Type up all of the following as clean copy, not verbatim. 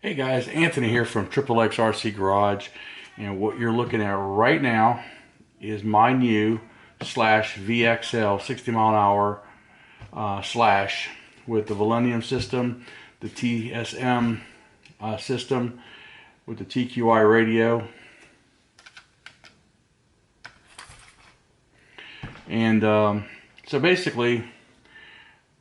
Hey guys, Anthony here from XXX RC Garage, and what you're looking at right now is my new VXL 60 mile an hour slash with the Millennium system, the TSM system with the TQI radio, and so basically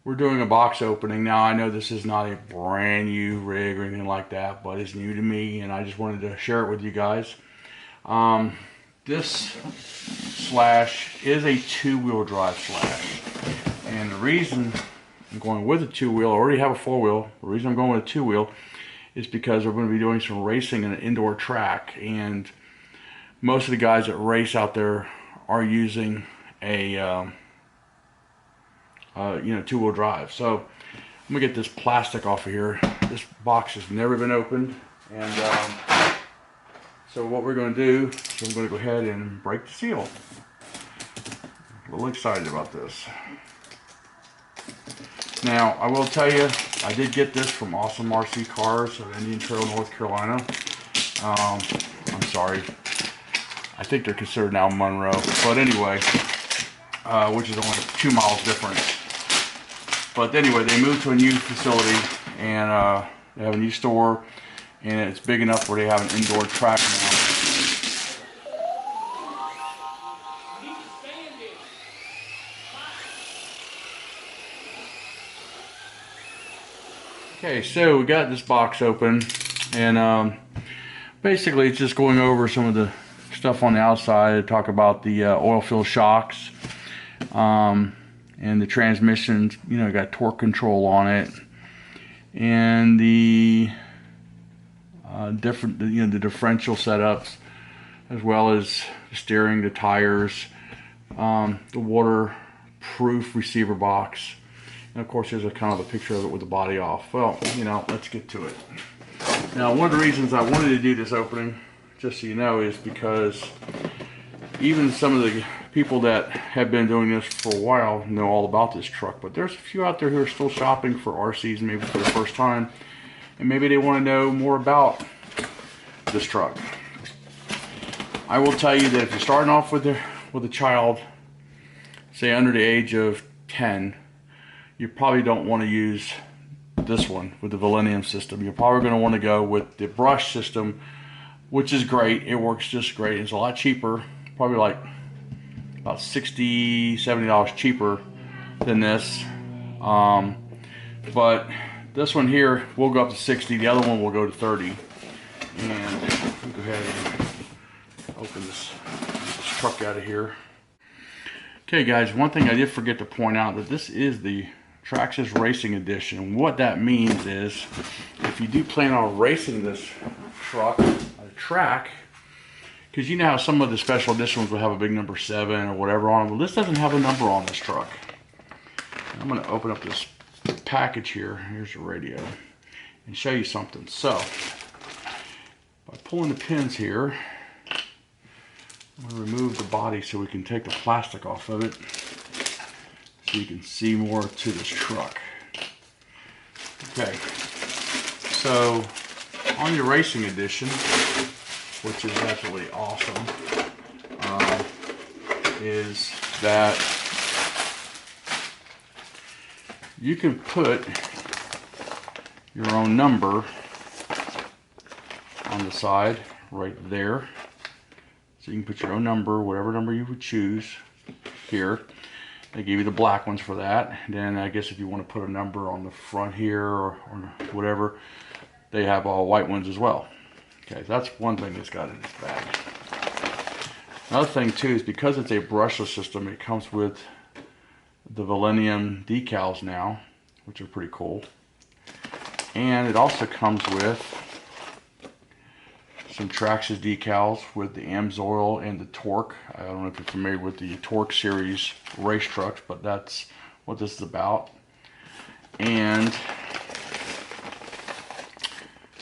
we're doing a box opening. Now I know this is not a brand new rig or anything like that, but it's new to me and I just wanted to share it with you guys. This slash is a two-wheel drive slash, and the reason I'm going with a two-wheel, I already have a four-wheel, the reason I'm going with a two-wheel is because we're going to be doing some racing in an indoor track, and most of the guys that race out there are using a two-wheel drive. So I'm gonna get this plastic off of here. This box has never been opened, and so what we're going to do is I'm going to go ahead and break the seal. A little excited about this. Now I will tell you, I did get this from Awesome RC Cars of Indian Trail, North Carolina. I'm sorry, I think they're considered now Monroe, but anyway, which is only 2 miles difference. But anyway, they moved to a new facility, and they have a new store, and it's big enough where they have an indoor track now. Okay, so we got this box open, and basically it's just going over some of the stuff on the outside to talk about the oil-filled shocks. And the transmissions, got torque control on it, and the the differential setups, as well as the steering, the tires, the waterproof receiver box, and of course there's a kind of a picture of it with the body off. Well, let's get to it. Now, one of the reasons I wanted to do this opening, just so you know, is because even some of the people that have been doing this for a while know all about this truck, but there's a few out there who are still shopping for RCs, maybe for the first time, and maybe they want to know more about this truck. I will tell you that if you're starting off with a child, say under the age of 10, you probably don't want to use this one with the Millennium system. You're probably going to want to go with the brush system, which is great. It works just great. It's a lot cheaper, probably like about $60–70 cheaper than this, but this one here will go up to 60. The other one will go to 30. And we'll go ahead and open this truck out of here. Okay guys, one thing I did forget to point out, that this is the TRAXXAS Racing Edition. What that means is, if you do plan on racing this truck on a track, because you know how some of the special editions will have a big number 7 or whatever on them. Well, this doesn't have a number on this truck. I'm going to open up this package here. Here's the radio, and show you something. So, by pulling the pins here, I'm going to remove the body so we can take the plastic off of it, so you can see more to this truck. Okay, so on your Racing Edition, which is absolutely awesome, is that you can put your own number on the side right there. So you can put your own number, whatever number you would choose here. They give you the black ones for that. And then I guess if you want to put a number on the front here or whatever, they have all white ones as well. Okay, that's one thing that's got in this bag. Another thing too is, because it's a brushless system, it comes with the Millennium decals now, which are pretty cool. And it also comes with some TRAXXAS decals with the AMSOIL and the torque. I don't know if you're familiar with the torque series race trucks, but that's what this is about. And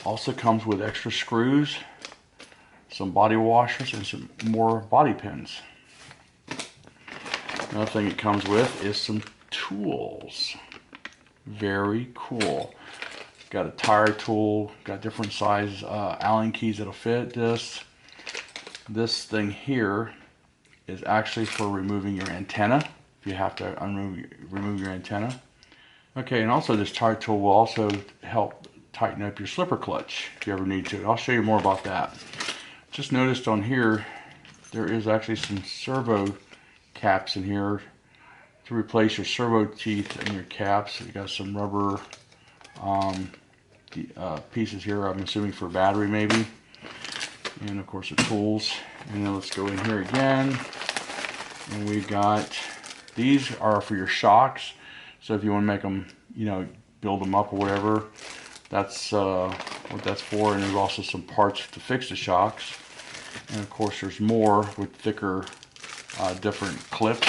also comes with extra screws, some body washers, and some more body pins. Another thing it comes with is some tools. Very cool. Got a tire tool, got different size Allen keys that'll fit this. This thing here is actually for removing your antenna, if you have to remove your antenna. Okay, and also this tire tool will also help tighten up your slipper clutch if you ever need to. I'll show you more about that. Just noticed on here, there is actually some servo caps in here to replace your servo teeth and your caps. You got some rubber pieces here, I'm assuming for battery maybe. And of course the tools. And then let's go in here again. And we've got, these are for your shocks. So if you want to make them, you know, build them up or whatever, that's what that's for. And there's also some parts to fix the shocks. And of course there's more with thicker, different clips.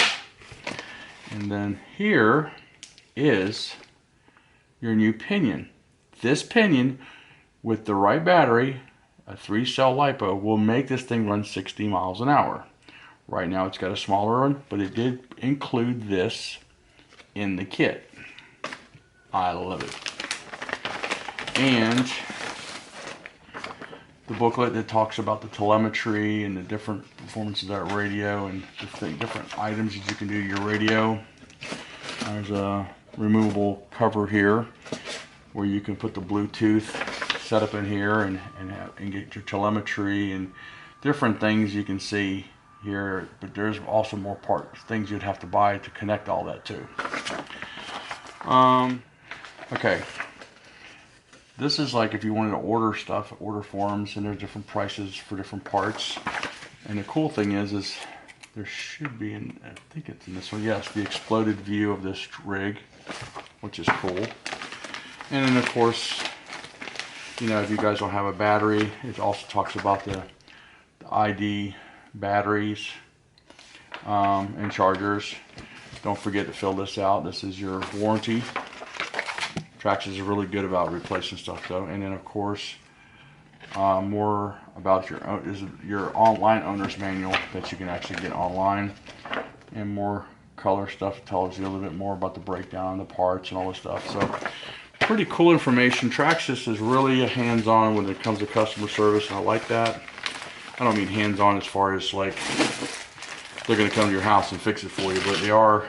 And then here is your new pinion. This pinion, with the right battery, a 3-cell LiPo, will make this thing run 60 miles an hour. Right now it's got a smaller one, but it did include this in the kit. I love it. And the booklet that talks about the telemetry and the different performances of that radio and different items that you can do to your radio. There's a removable cover here where you can put the Bluetooth setup in here and get your telemetry and different things you can see here. But there's also more things you'd have to buy to connect all that to. Okay. This is like if you wanted to order stuff, order forms, and there's different prices for different parts. And the cool thing is there should be, I think it's in this one, yes, the exploded view of this rig, which is cool. And then of course, you know, if you guys don't have a battery, it also talks about the ID batteries and chargers. Don't forget to fill this out. This is your warranty. TRAXXAS is really good about replacing stuff though. And then of course, more about your online owner's manual that you can actually get online, and more color stuff tells you a little bit more about the breakdown, the parts, and all this stuff. So pretty cool information. TRAXXAS is really hands-on when it comes to customer service, and I like that. I don't mean hands-on as far as like they're going to come to your house and fix it for you, but they are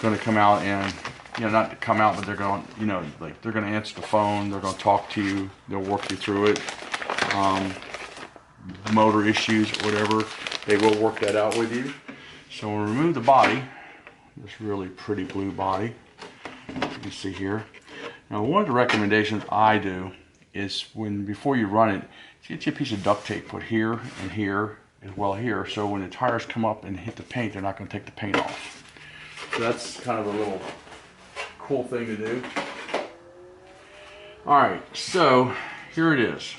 going to come out and, you know, not to come out, but they're going, you know, like they're going to answer the phone, they're going to talk to you, they'll work you through it. Motor issues or whatever, they will work that out with you. So we'll remove the body, this really pretty blue body, you can see here. Now one of the recommendations I do is before you run it, get you a piece of duct tape put here and here as well here, so when the tires come up and hit the paint, they're not going to take the paint off. So that's kind of a little cool thing to do. Alright, so here it is.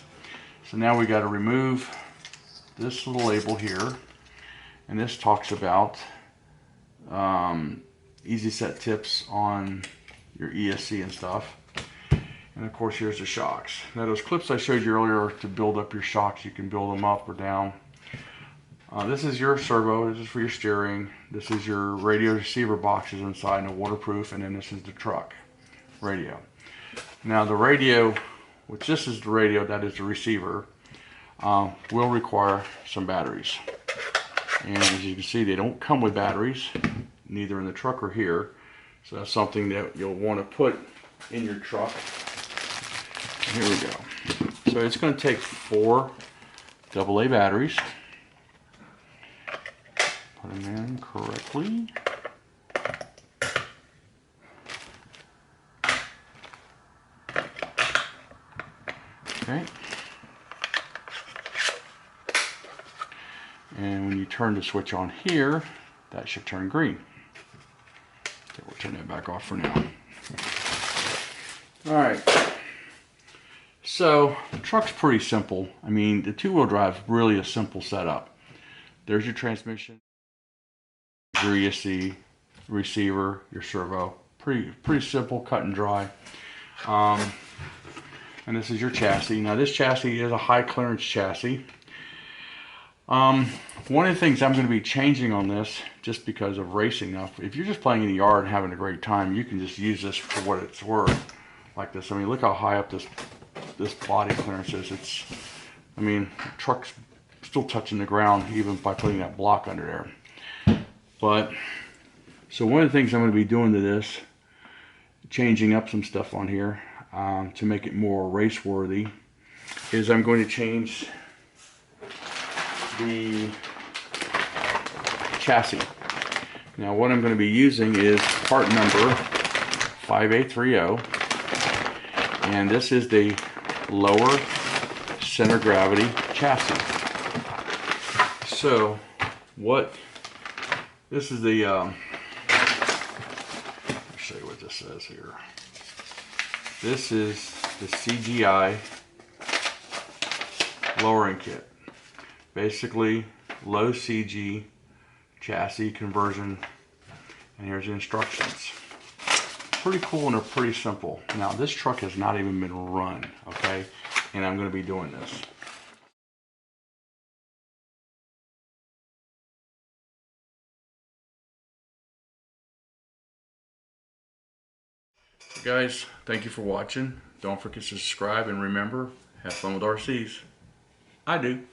So now we got to remove this little label here, and this talks about easy set tips on your ESC and stuff. And of course here's the shocks. Now those clips I showed you earlier to build up your shocks, you can build them up or down. This is your servo, this is for your steering, this is your radio receiver boxes inside and a waterproof, and then this is the truck radio. Now the radio, which this is the radio, that is the receiver, will require some batteries. And as you can see, they don't come with batteries, neither in the truck or here. So that's something that you'll want to put in your truck. Here we go. So it's going to take 4 AA batteries. Put them in correctly. Okay. And when you turn the switch on here, that should turn green. Okay, we'll turn that back off for now. Alright. So, the truck's pretty simple. I mean, the 2-wheel drive is really a simple setup. There's your transmission, your ESC, receiver, your servo. Pretty simple, cut and dry. And this is your chassis. Now this chassis is a high clearance chassis. One of the things I'm going to be changing on this, just because of racing. Now, if you're just playing in the yard and having a great time, you can just use this for what it's worth. like this. I mean, look how high up this body clearance is. It's, I mean, the truck's still touching the ground even by putting that block under there. But so one of the things I'm going to be doing to this, changing up some stuff on here to make it more race worthy, is I'm going to change the chassis. Now what I'm going to be using is part number 5830, and this is the lower center gravity chassis. So this is the let me show you what this says here. This is the CGI lowering kit. Basically, low CG chassis conversion, and here's the instructions. Pretty cool, and they're pretty simple. Now this truck has not even been run, okay, and I'm going to be doing this. Guys, thank you for watching. Don't forget to subscribe, and remember, have fun with RCs. I do.